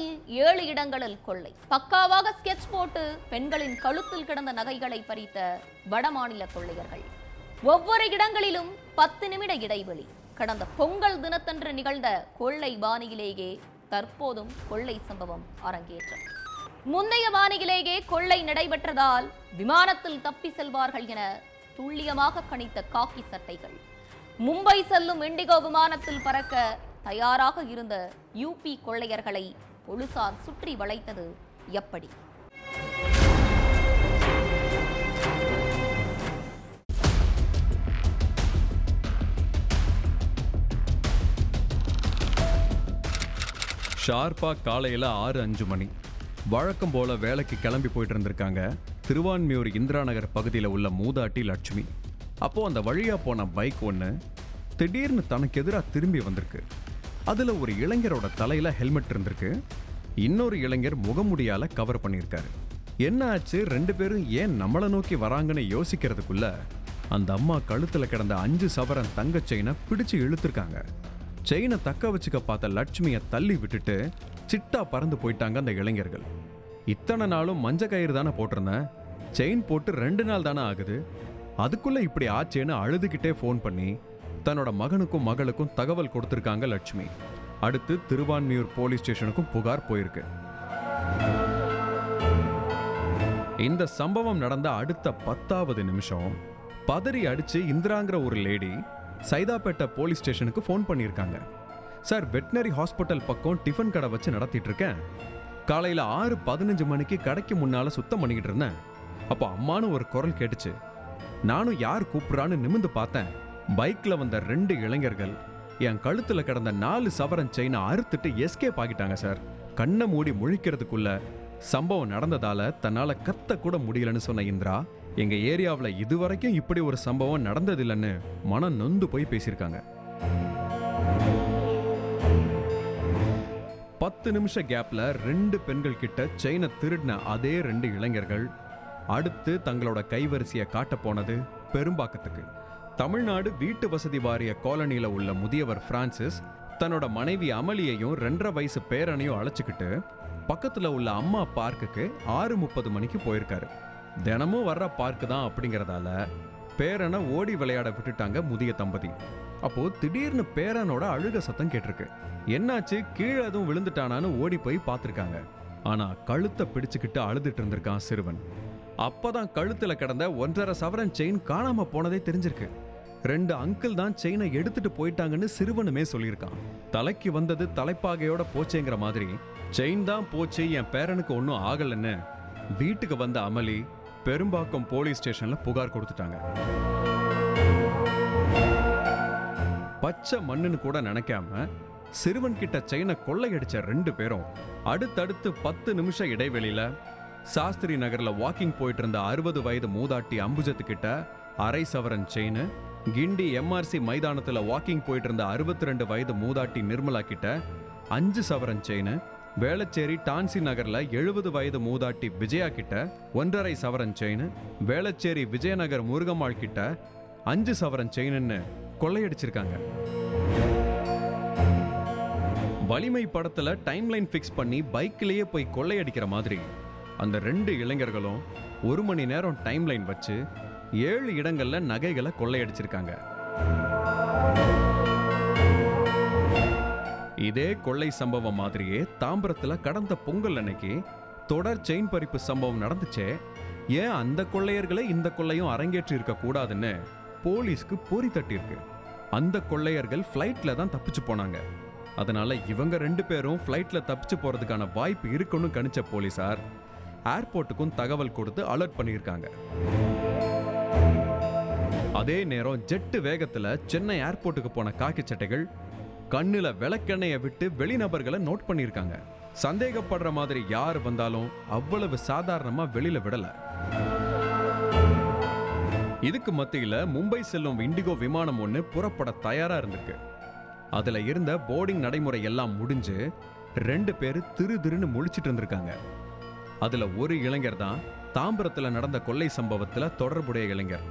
தாம்பரத்தில் 7 இடங்களில் கொள்ளை. பக்காவாக ஸ்கெட்ச் போட்டு பெண்களின் கழுத்தில் கிடந்த நகைகளை பறித்த வடமாநில கொள்ளையர்கள். ஒவ்வொரு இடங்களிலும் 10 நிமிட இடைவெளி. கடந்த பொங்கல் தினத்தன்று நிகழ்ந்த கொள்ளை பாணியிலேயே தற்போதும் கொள்ளை சம்பவம் அரங்கேற்றம். முந்தைய பாணியிலேயே கொள்ளை நடைபெற்றதால் விமானத்தில் தப்பி செல்வார்கள் என துல்லியமாக கணித்த காக்கி சட்டைகள். மும்பை செல்லும் இண்டிகோ விமானத்தில் பறக்க தயாராக இருந்த யூபி கொள்ளையர்களை போலீசார் சுற்றி வளைத்தது எப்படி? ஷார்ப்பா காலையில் 6:05 மணி. வழக்கம் போல வேலைக்கு கிளம்பி போயிட்டு இருந்திருக்காங்க திருவான்மியூர் இந்திரா நகர் பகுதியில் உள்ள மூதாட்டி லட்சுமி. அப்போ அந்த வழியா போன பைக் ஒன்று திடீர்னு தனக்கு எதிராக திரும்பி வந்திருக்கு. அதில் ஒரு இளைஞரோட தலையில ஹெல்மெட் இருந்திருக்கு. இன்னொரு இளைஞர் முகமுடியால கவர் பண்ணியிருக்காரு. என்ன ஆச்சு, 2 பேரும் ஏன் நம்மளை நோக்கி வராங்கன்னு யோசிக்கிறதுக்குள்ள அந்த அம்மா கழுத்துல கிடந்த 5 சவரன் தங்க செயினை பிடிச்சு இழுத்துருக்காங்க. செயினை தக்க வச்சுக்க பார்த்த லட்சுமியை தள்ளி விட்டுட்டு சிட்டா பறந்து போயிட்டாங்க அந்த இளைஞர்கள். இத்தனை நாளும் மஞ்ச கயிறு தானே போட்டிருந்தேன், செயின் போட்டு 2 நாள் தானே ஆகுது, அதுக்குள்ள இப்படி ஆச்சேன்னு அழுதுகிட்டே ஃபோன் பண்ணி தன்னோட மகனுக்கும் மகளுக்கும் தகவல் கொடுத்திருக்காங்க லட்சுமி. அடுத்து திருவான்மியூர் போலீஸ் ஸ்டேஷனுக்கும் புகார் போயிருக்கு. இந்த சம்பவம் நடந்த அடுத்த 10வது நிமிஷம் பதறி அடிச்சு இந்திராங்கிற ஒரு லேடி சைதாப்பேட்டை போலீஸ் ஸ்டேஷனுக்கு ஃபோன் பண்ணியிருக்காங்க. சார், வெட்டினரி ஹாஸ்பிட்டல் பக்கம் டிஃபன் கடை வச்சு நடத்திட்டு இருக்கேன். காலையில் 6:15 மணிக்கு கடைக்கு முன்னால சுத்தம் பண்ணிக்கிட்டு இருந்தேன். அப்போ அம்மானு ஒரு குரல் கேட்டுச்சு. நானும் யார் கூப்பிட்றான்னு நிமிந்து பார்த்தேன். பைக்ல வந்த 2 இளைஞர்கள் என் கழுத்துல கிடந்த 4 சவரன் செயினை அறுத்துட்டு எஸ்கேப் ஆகிட்டாங்க சார். கண்ணை மூடி முழிக்கிறதுக்குள்ள சம்பவம் நடந்ததால தன்னால கத்த கூட முடியலன்னு சொன்ன இந்திரா, எங்க ஏரியாவில் இதுவரைக்கும் இப்படி ஒரு சம்பவம் நடந்ததில்லைன்னு மனம் நொந்து போய் பேசியிருக்காங்க. 10 நிமிஷ கேப்ல 2 பெண்கள் கிட்ட செயினை திருடின அதே 2 இளைஞர்கள் அடுத்து தங்களோட கைவரிசையை காட்ட போனது பெரும்பாக்கத்துக்கு. தமிழ்நாடு வீட்டு வசதி வாரிய காலனியில உள்ள முதியவர் பிரான்சிஸ் தன்னோட மனைவி அமளியையும் 2.5 வயசு பேரனையும் அழைச்சிக்கிட்டு பக்கத்துல உள்ள அம்மா பார்க்குக்கு 6:30 மணிக்கு போயிருக்காரு. தினமும் வர்ற பார்க்கு தான் அப்படிங்கறதால பேரனை ஓடி விளையாட விட்டுட்டாங்க முதிய தம்பதி. அப்போ திடீர்னு பேரனோட அழுக சத்தம் கேட்டிருக்கு. என்னாச்சு, கீழே எதுவும் விழுந்துட்டானான்னு ஓடி போய் பார்த்திருக்காங்க. ஆனா கழுத்தை பிடிச்சுக்கிட்டு அழுதுட்டு இருந்திருக்கான் சிறுவன். அப்பதான் கழுத்துல கிடந்த 1.5 சவரன் செயின் காணாம போனதே தெரிஞ்சிருக்கு. 2 அங்கிள் தான் செயினை எடுத்துட்டு போயிட்டாங்கன்னு சிறுவனுமே சொல்லியிருக்கான். தலைக்கு வந்தது தலைப்பாகையோட போச்சேங்கிற மாதிரி செயின் தான் போச்சு, என் பேரனுக்கு ஒன்றும் ஆகலன்னு வீட்டுக்கு வந்த அமளி பெரும்பாக்கம் போலீஸ் ஸ்டேஷன்ல புகார் கொடுத்துட்டாங்க. பச்சை மண்ணுன்னு கூட நினைக்காம சிறுவன் கிட்ட செயினை கொள்ளையடிச்ச 2 பேரும் அடுத்தடுத்து 10 நிமிஷ இடைவெளியில சாஸ்திரி நகர்ல வாக்கிங் போயிட்டு இருந்த 60 வயது மூதாட்டி அம்புஜத்துக்கிட்ட 1/2 சவரன் செயின், கிண்டி எம்ஆர்சி மைதானத்துல வாக்கிங் போயிட்டு இருந்த 62 வயது மூதாட்டி நிர்மலா கிட்ட 5 சவரன் செயின், வேளச்சேரி டான்சி நகர்ல 70 வயது மூதாட்டி விஜயா கிட்ட 1.5 சவரன் செயின், வேளச்சேரி விஜயநகர் முருகம்மாள் கிட்ட 5 சவரன் செயின்னு கொள்ளையடிச்சிருக்காங்க. வலிமை படத்துல டைம்லைன் பிக்ஸ் பண்ணி பைக்கிலேயே போய் கொள்ளையடிக்கிற மாதிரி அந்த 2 இளைஞர்களும் 1 மணி நேரம் டைம்லைன் வச்சு 7 இடங்கள்ல நகைகளை கொள்ளையடிச்சிருக்காங்க. இதே கொள்ளை சம்பவம் மாதிரியே தாம்பரத்துல கடந்த பொங்கல் அன்னைக்கு தொடர் செயின் பறிப்பு சம்பவம் நடந்துச்சே, ஏன் அந்த கொள்ளையர்களை இந்த கொள்ளையும் அரங்கேற்றி இருக்க கூடாதுன்னு போலீஸ்க்கு பொறி தட்டி இருக்கு. அந்த கொள்ளையர்கள் ஃபிளைட்ல தான் தப்பிச்சு போனாங்க. அதனால இவங்க 2 பேரும் ஃபிளைட்ல தப்பிச்சு போறதுக்கான வாய்ப்பு இருக்குன்னு கணிச்ச போலீசார் ஏர்போர்ட்டுக்கும் தகவல் கொடுத்து அலர்ட் பண்ணியிருக்காங்க. அதே நேரம் ஜெட்டு வேகத்துல சென்னை ஏர்போர்ட்டுக்கு போன காக்கி சட்டைகள் கண்ணுல விளக்கெண்ணையை விட்டு வெளிநபர்களை நோட் பண்ணியிருக்காங்க. சந்தேகப்படுற மாதிரி யார் வந்தாலும் அவ்வளவு சாதாரணமா வெளியில விடல. இதுக்கு மத்தியில மும்பை செல்லும் இண்டிகோ விமானம் ஒன்று புறப்பட தயாரா இருந்திருக்கு. அதுல இருந்த போர்டிங் நடைமுறை எல்லாம் முடிஞ்சு 2 பேர் திருன்னு முழிச்சிட்டு இருந்திருக்காங்க. அதுல ஒரு இளைஞர் தான் தாம்பரத்துல நடந்த கொள்ளை சம்பவத்துல தொடர்புடைய இளைஞர்.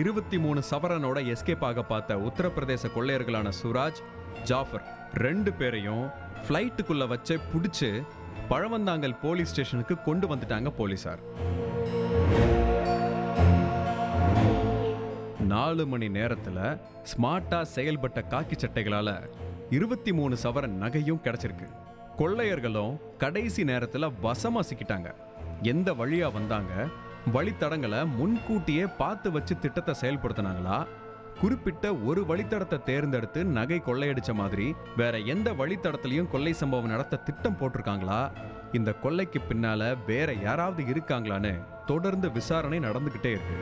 23 சவரனோட எஸ்கேப் ஆக பார்த்த உத்தரப்பிரதேச கொள்ளையர்களான சுராஜ், ஜாஃபர் 2 பேரையும் ஃப்ளைட்டுக்குள்ள வச்சு பிடிச்சு பழவந்தாங்கல் போலீஸ் ஸ்டேஷனுக்கு கொண்டு வந்துட்டாங்க போலீசார். 4 மணி நேரத்துல ஸ்மார்ட்டா செயல்பட்ட காக்கி சட்டைகளால 23 சவரன் நகையும் கிடைச்சிருக்கு. கொள்ளையர்களும் கடைசி நேரத்துல வசமா சிக்கிட்டாங்க. எந்த வழியா வந்தாங்க, வழித்தடங்களை முன்கூட்டியே பார்த்து வச்சு திட்டத்தை செயல்படுத்தினாங்களா, குறிப்பிட்ட ஒரு வழித்தடத்தை தேர்ந்தெடுத்து நகை கொள்ளையடிச்ச மாதிரி வேற எந்த வழித்தடத்திலையும் கொள்ளை சம்பவம் நடத்த திட்டம் போட்டிருக்காங்களா, இந்த கொள்ளைக்கு பின்னால வேற யாராவது இருக்காங்களான்னு தொடர்ந்து விசாரணை நடந்துகிட்டே இருக்கு.